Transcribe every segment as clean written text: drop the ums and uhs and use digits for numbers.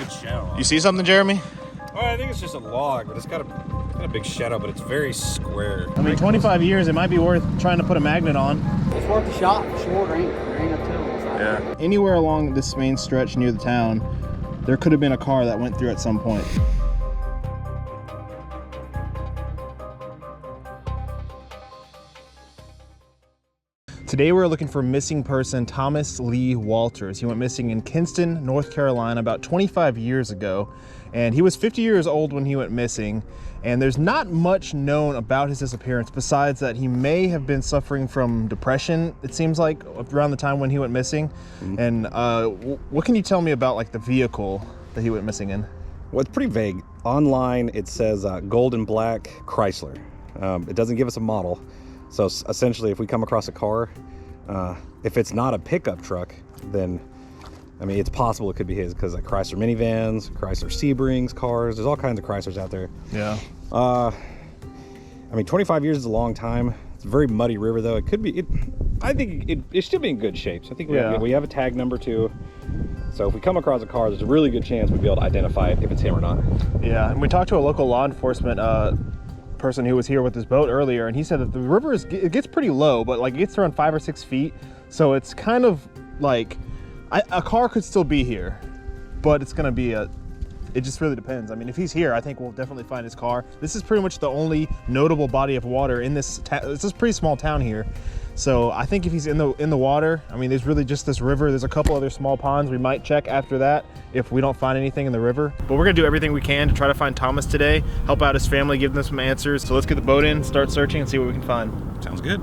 big shadow. You see something, Jeremy? Oh, I think it's just a log, but it's got a big shadow, but it's very square. I mean, 25 years, it might be worth trying to put a magnet on. It's worth a shot for sure. There ain't no telling what's out there. Yeah. Anywhere along this main stretch near the town, there could have been a car that went through at some point. Today we're looking for missing person Thomas Lee Walters. He went missing in Kinston, North Carolina about 25 years ago. And he was 50 years old when he went missing. And there's not much known about his disappearance besides that he may have been suffering from depression, it seems like, around the time when he went missing. And what can you tell me about like the vehicle that he went missing in? Well, it's pretty vague. Online, it says gold and black Chrysler. It doesn't give us a model. So essentially, if we come across a car, if it's not a pickup truck, then, I mean, it's possible it could be his, because like Chrysler minivans, Chrysler Sebrings cars, there's all kinds of Chryslers out there. Yeah. I mean, 25 years is a long time. It's a very muddy river, though. It could be, I think it should be in good shape. So I think we have a tag number too. So if we come across a car, there's a really good chance we'll be able to identify it if it's him or not. Yeah, and we talked to a local law enforcement person who was here with his boat earlier, and he said that the river it gets pretty low, but like it gets around 5 or 6 feet, so it's kind of like a car could still be here, but it's gonna be it just really depends. I mean, if he's here, I think we'll definitely find his car. This is pretty much the only notable body of water in this it's a pretty small town here, so I think if he's in the water, I mean, there's really just this river. There's a couple other small ponds we might check after that if we don't find anything in the river. But we're gonna do everything we can to try to find Thomas today, help out his family, give them some answers. So let's get the boat in, start searching, and see what we can find. Sounds good.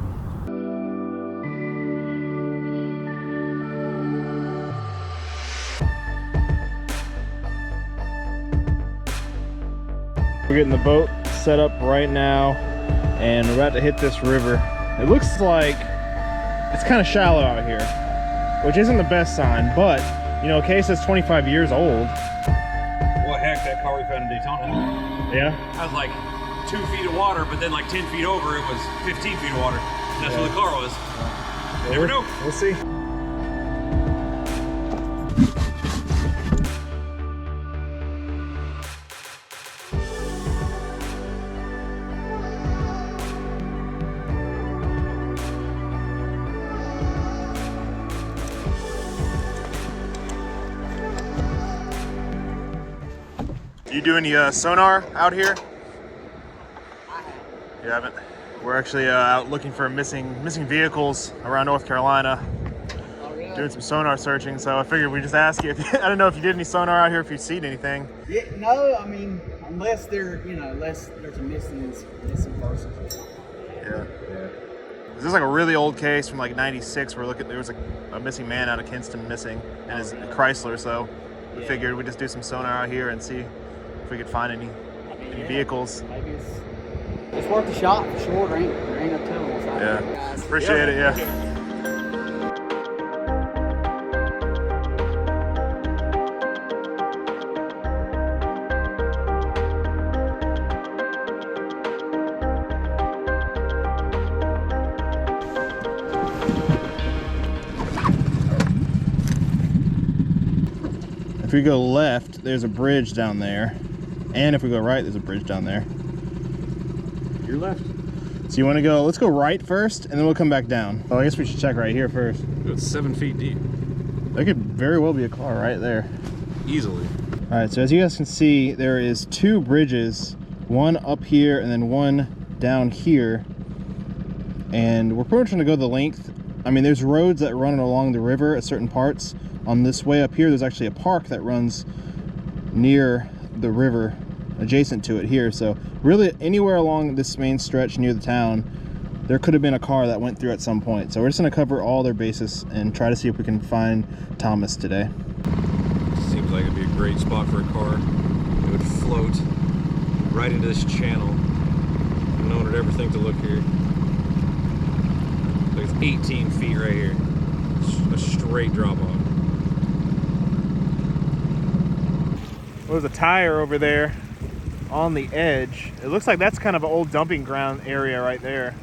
We're getting the boat set up right now, and we're about to hit this river. It looks like it's kind of shallow out here, which isn't the best sign, but you know, case is 25 years old. Well, heck, that car we found in Daytona. Yeah? That was like 2 feet of water, but then like 10 feet over, it was 15 feet of water. And that's where the car was. Never know. We'll see. You do any sonar out here? You haven't? We're actually out looking for missing vehicles around North Carolina. Doing some sonar searching, so I figured we'd just ask you if I don't know if you did any sonar out here, if you've seen anything. Yeah, no, I mean, unless unless there's a missing person. Yeah. This is like a really old case from like '96. There was a missing man out of Kinston missing, and his Chrysler, so we figured we'd just do some sonar out here and see if we could find any vehicles. Maybe it's worth a shot for sure. There ain't no telling what's out there. Yeah, appreciate it, yeah. If we go left, there's a bridge down there. And if we go right, there's a bridge down there. You're left. So you want to go, let's go right first, and then we'll come back down. Oh, I guess we should check right here first. It's 7 feet deep. There could very well be a car right there. Easily. All right, so as you guys can see, there is 2 bridges, one up here and then one down here. And we're pretty much gonna go the length. I mean, there's roads that run along the river at certain parts. On this way up here, there's actually a park that runs near the river, adjacent to it here. So really anywhere along this main stretch near the town, there could have been a car that went through at some point. So we're just gonna cover all their bases and try to see if we can find Thomas today. Seems like it'd be a great spot for a car. It would float right into this channel. No one would ever think to look here. Like it's 18 feet right here. It's a straight drop off. There's a tire over there on the edge. It looks like that's kind of an old dumping ground area right there.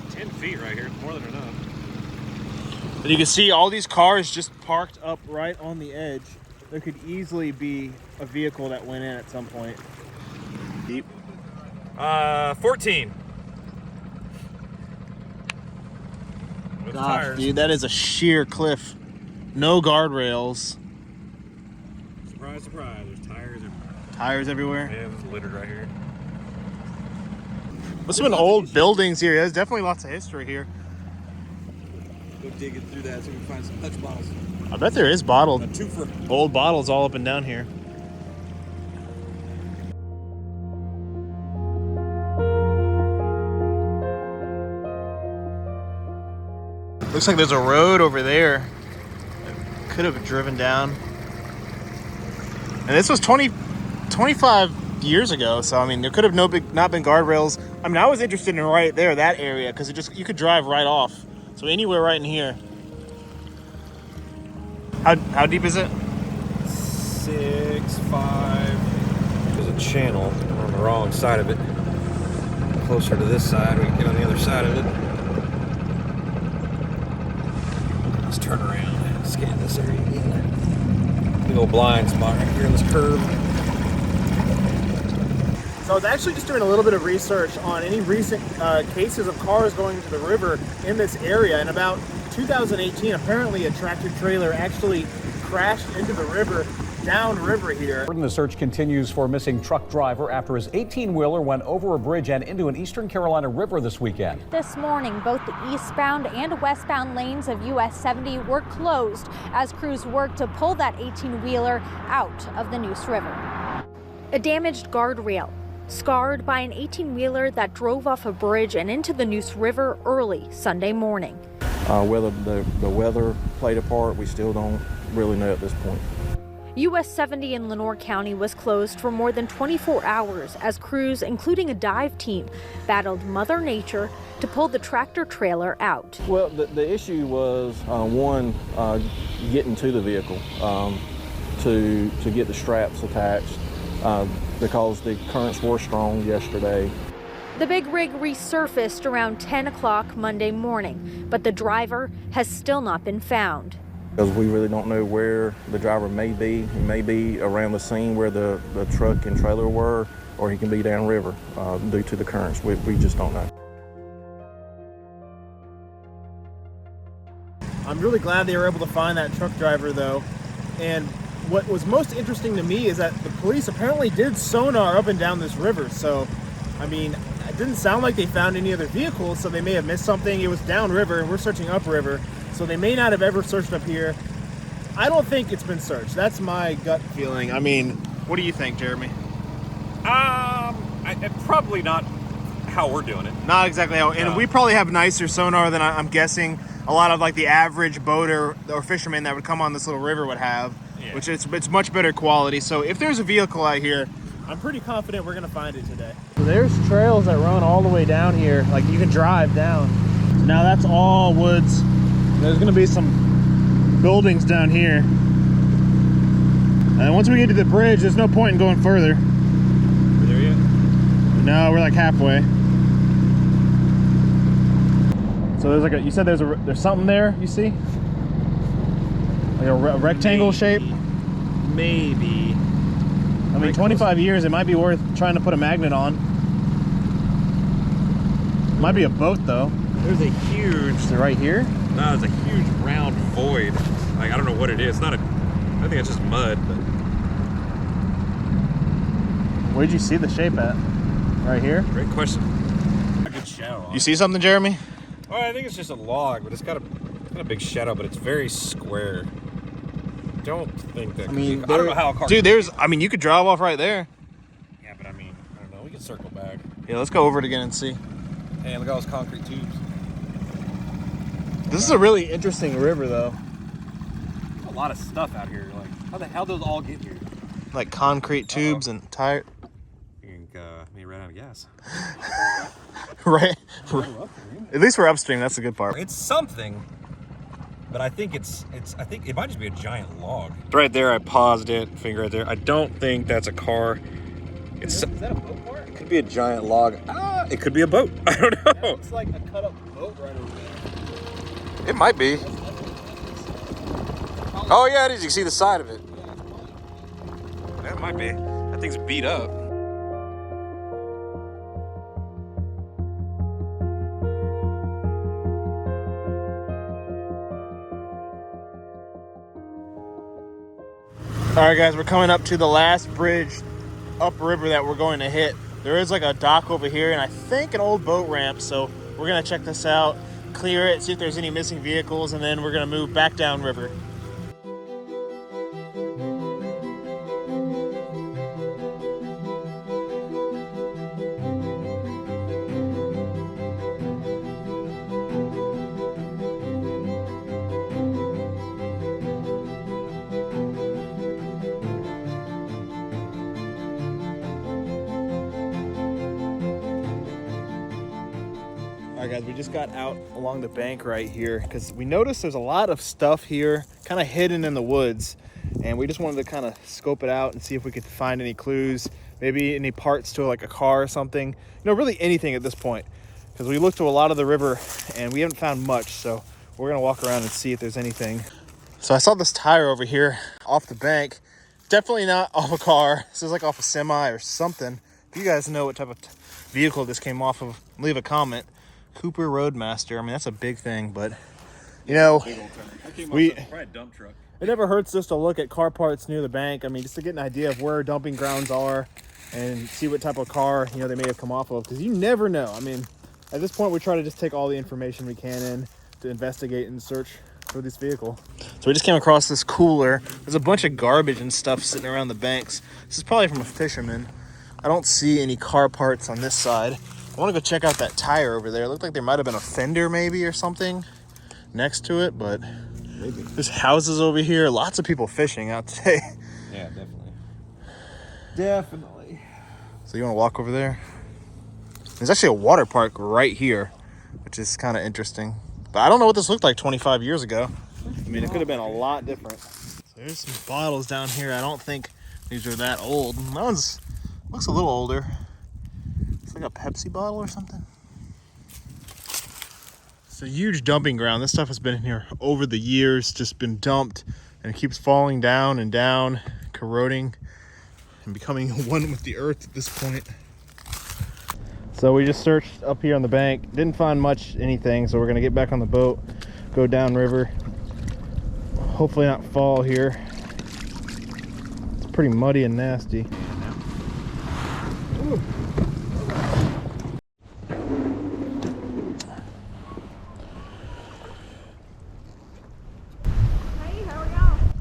It's 10 feet right here, it's more than enough. And you can see all these cars just parked up right on the edge. there could easily be a vehicle that went in at some point. Deep. 14. With Gosh, tires. dude, that is a sheer cliff. No guardrails. Surprise, surprise. There's tires everywhere. Tires everywhere. Yeah, it's littered right here. Must have been old buildings here. There's definitely lots of history here. Go digging through that so we can find some touch bottles. I bet there is bottled. A twofer. Old bottles all up and down here. Looks like there's a road over there. Could have driven down. And this was 25 years ago, so I mean, there could have not been guardrails. I mean, I was interested in right there, that area, because you could drive right off. So anywhere right in here. How deep is it? 6'5". There's a channel on the wrong side of it. Closer to this side, we can get on the other side of it. Let's turn around and scan this area again. Big old blind spot right here in this curve. So I was actually just doing a little bit of research on any recent cases of cars going into the river in this area. In about 2018, apparently a tractor trailer actually crashed into the river, downriver here. The search continues for missing truck driver after his 18-wheeler went over a bridge and into an Eastern Carolina river this weekend. This morning, both the eastbound and westbound lanes of US 70 were closed as crews worked to pull that 18-wheeler out of the Neuse River. A damaged guardrail, scarred by an 18-wheeler that drove off a bridge and into the Neuse River early Sunday morning. Whether the weather played a part, we still don't really know at this point. US 70 in Lenoir County was closed for more than 24 hours as crews, including a dive team, battled Mother Nature to pull the tractor trailer out. Well, the issue was, one, getting to the vehicle, to get the straps attached, because the currents were strong yesterday. The big rig resurfaced around 10 o'clock Monday morning, but the driver has still not been found. Because we really don't know where the driver may be. He may be around the scene where the truck and trailer were, or he can be downriver due to the currents. We just don't know. I'm really glad they were able to find that truck driver, though. And what was most interesting to me is that the police apparently did sonar up and down this river. So, I mean, it didn't sound like they found any other vehicles, so they may have missed something. It was downriver, and we're searching upriver, so they may not have ever searched up here. I don't think it's been searched. That's my gut feeling. I mean, what do you think, Jeremy? Probably not how we're doing it. Not exactly how, and we probably have nicer sonar than I'm guessing a lot of like the average boater or fisherman that would come on this little river would have, which it's much better quality. So if there's a vehicle out here, I'm pretty confident we're gonna find it today. So there's trails that run all the way down here, like you can drive down. So now that's all woods. There's gonna be some buildings down here. And once we get to the bridge, there's no point in going further. Are there yet? No, we're like halfway. So there's like you said there's something there, you see? Like a rectangle shape? Maybe. I mean, 25 years, it might be worth trying to put a magnet on. Might be a boat, though. There's a huge... Is it right here? No, there's a huge round void. Like, I don't know what it is. It's not a... I think it's just mud, but... Where'd you see the shape at? Right here? Great question. A good shadow on You see something, Jeremy? Oh, I think it's just a log, but it's got a big shadow, but it's very square. Don't think that... I mean, I don't know how a car... Dude, I mean, you could drive off right there. Yeah, but I mean, I don't know. We can circle back. Yeah, let's go over it again and see. Hey, look at all those concrete tubes. This is a really interesting river, though. There's a lot of stuff out here. Like, how the hell those all get here? Like concrete tubes and tire... I think we ran out of gas. right. At least we're upstream. That's the good part. It's something, but I think I think it might just be a giant log. Right there, I paused it, finger right there. I don't think that's a car. Is that a boat part? It could be a giant log. It could be a boat. I don't know. That looks like a cut up boat right over there. It might be. Oh yeah, it is. You can see the side of it. That might be. That thing's beat up. All right, guys, we're coming up to the last bridge upriver that we're going to hit. There is like a dock over here and I think an old boat ramp, so we're gonna check this out, clear it, see if there's any missing vehicles, and then we're gonna move back down river. All right, guys, we just got out along the bank right here because we noticed there's a lot of stuff here kind of hidden in the woods, and we just wanted to kind of scope it out and see if we could find any clues, maybe any parts to like a car or something, you know, really anything at this point, because we looked to a lot of the river and we haven't found much. So we're gonna walk around and see if there's anything. So I saw this tire over here off the bank, definitely not off a car. This is like off a semi or something. If you guys know what type of vehicle this came off of, leave a comment. Cooper Roadmaster. I mean, that's a big thing, but you know, probably a dump truck. It never hurts just to look at car parts near the bank. I mean, just to get an idea of where dumping grounds are and see what type of car, you know, they may have come off of, because you never know. I mean, at this point, we try to just take all the information we can in to investigate and search for this vehicle. So we just came across this cooler. There's a bunch of garbage and stuff sitting around the banks. This is probably from a fisherman. I don't see any car parts on this side. I want to go check out that tire over there. It looked like there might have been a fender maybe or something next to it, but maybe. There's houses over here. Lots of people fishing out today. Yeah, definitely. Definitely. So you want to walk over there? There's actually a water park right here, which is kind of interesting. But I don't know what this looked like 25 years ago. I mean, it could have been a lot different. So there's some bottles down here. I don't think these are that old. That one's looks a little older. It's like a Pepsi bottle or something. It's a huge dumping ground. This stuff has been in here over the years, just been dumped, and it keeps falling down and down, corroding and becoming one with the earth at this point. So we just searched up here on the bank, didn't find much anything, so we're gonna get back on the boat, go down river, hopefully not fall here. It's pretty muddy and nasty. Ooh.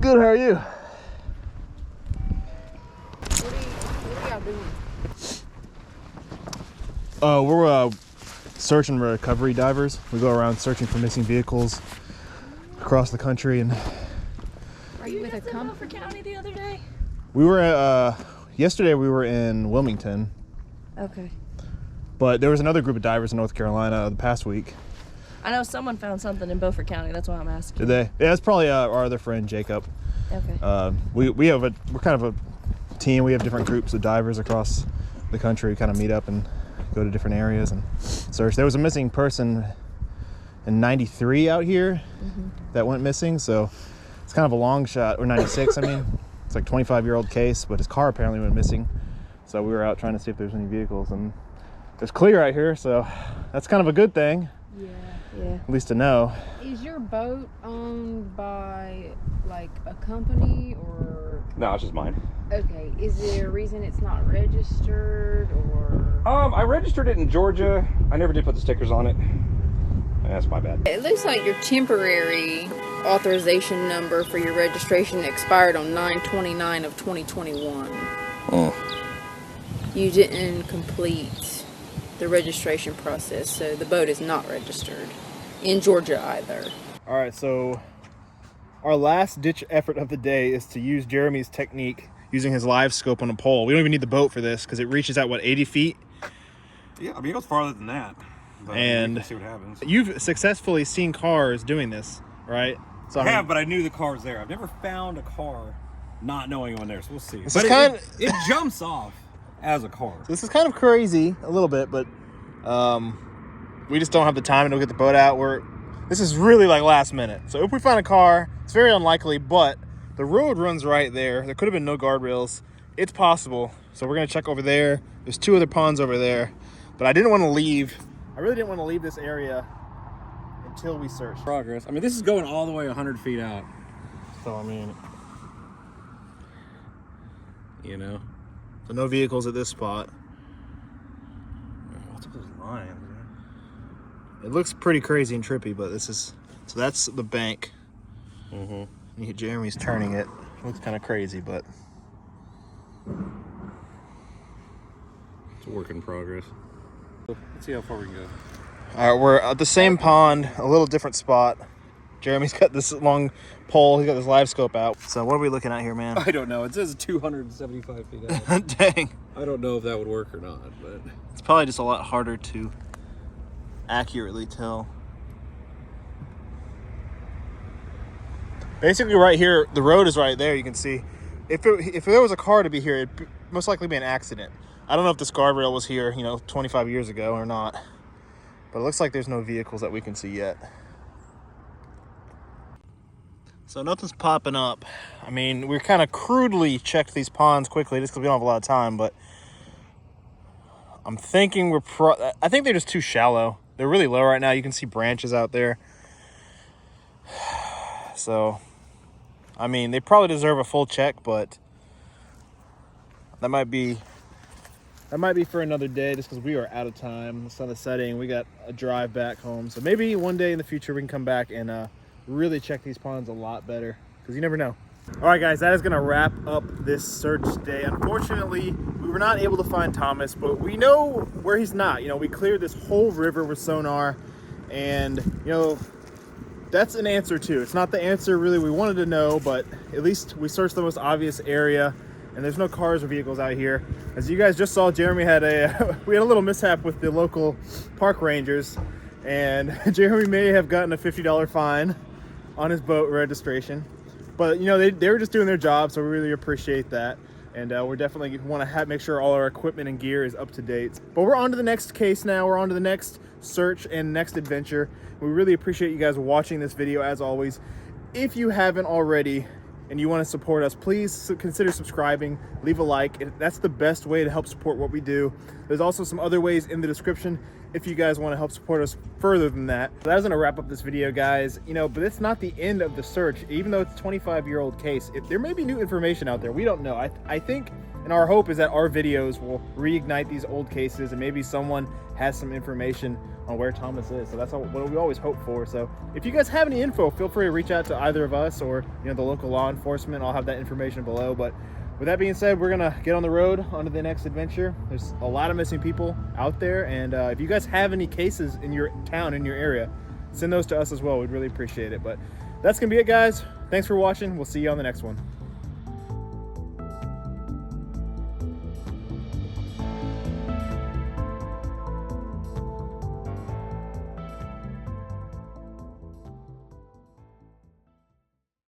Good, how are you? What are y'all doing? We're search and recovery divers. We go around searching for missing vehicles across the country. And Are you with a company? County the other day? we were yesterday we were in Wilmington, Okay. but there was another group of divers in North Carolina the past week. I know someone found something in Beaufort County. That's why I'm asking. Did they? Yeah, it's probably our other friend Jacob. Okay. We're kind of a team. We have different groups of divers across the country. We kind of meet up and go to different areas and search. There was a missing person in '93 out here that went missing, so it's kind of a long shot. Or '96, I mean. It's like a 25-year-old case, but his car apparently went missing. So we were out trying to see if there's any vehicles, and it's clear out here, so that's kind of a good thing. Yeah. At least to know. Is your boat owned by like a company or? No, it's just mine. Okay. Is there a reason it's not registered or? I registered it in Georgia. I never did put the stickers on it. That's my bad. It looks like your temporary authorization number for your registration expired on 9/29 of 2021. Oh. You didn't complete the registration process, so the boat is not registered in Georgia either. All right, so our last ditch effort of the day is to use Jeremy's technique using his live scope on a pole. We don't even need the boat for this because it reaches out, what, 80 feet? Yeah, I mean, it goes farther than that. But And we'll see what happens. You've successfully seen cars doing this, right? So I have, but I knew the car was there. I've never found a car not knowing it was there, so we'll see. This But is kind of, it jumps off as a car. this is kind of crazy a little bit, but we just don't have the time to get the boat out. This is really like last minute. So if we find a car, it's very unlikely, but the road runs right there. There could have been no guardrails. it's possible. So we're gonna check over there. There's 2 other ponds over there, but I didn't want to leave. I really didn't want to leave this area until we searched. Progress. I mean, this is going all the way 100 feet out. So I mean, You know? so no vehicles at this spot. What's with those lines, man? It looks pretty crazy and trippy, but this is, so that's the bank. Mm-hmm. Jeremy's turning it. Looks kind of crazy, but It's a work in progress. Let's see how far we can go. all right, we're at the same pond, a little different spot. Jeremy's got this long pole. He's got this live scope out. So what are we looking at here, man? I don't know. It says 275 feet out. Dang. I don't know if that would work or not, but It's probably just a lot harder to accurately tell. Basically right here, the road is right there, you can see. If there was a car to be here, it'd most likely be an accident. I don't know if this guardrail was here, 25 years ago or not. But it looks like there's no vehicles that we can see yet. So nothing's popping up. I mean, we kind of crudely checked these ponds quickly just because we don't have a lot of time, but I'm thinking I think they're just too shallow. They're really low right now. You can see branches out there. So, I mean, they probably deserve a full check, but that might be for another day just because we are out of time. The sun is setting. We got a drive back home. So maybe one day in the future we can come back and really check these ponds a lot better because you never know. All right, guys, that is going to wrap up this search day. Unfortunately, we were not able to find Thomas, but we know where he's not. We cleared this whole river with sonar, and, that's an answer too. It's not the answer really we wanted to know, but at least we searched the most obvious area, and there's no cars or vehicles out here. As you guys just saw, Jeremy had we had a little mishap with the local park rangers, and Jeremy may have gotten a $50 fine on his boat registration. But they were just doing their job, so we really appreciate that. And we're definitely want to make sure all our equipment and gear is up to date. But we're on to the next case now. We're on to the next search and next adventure. We really appreciate you guys watching this video as always. If you haven't already and you want to support us, please consider subscribing, leave a like. That's the best way to help support what we do. There's also some other ways in the description if you guys want to help support us further than that. So that is going to wrap up this video, guys. But it's not the end of the search. Even though it's a 25-year-old case, there may be new information out there. We don't know. I think, and our hope is that our videos will reignite these old cases, and maybe someone has some information on where Thomas is. So that's what we always hope for. So if you guys have any info, feel free to reach out to either of us or the local law enforcement. I'll have that information below. But with that being said, we're gonna get on the road onto the next adventure. There's a lot of missing people out there, and if you guys have any cases in your town, in your area, send those to us as well. We'd really appreciate it. But that's gonna be it, guys. Thanks for watching. We'll see you on the next one.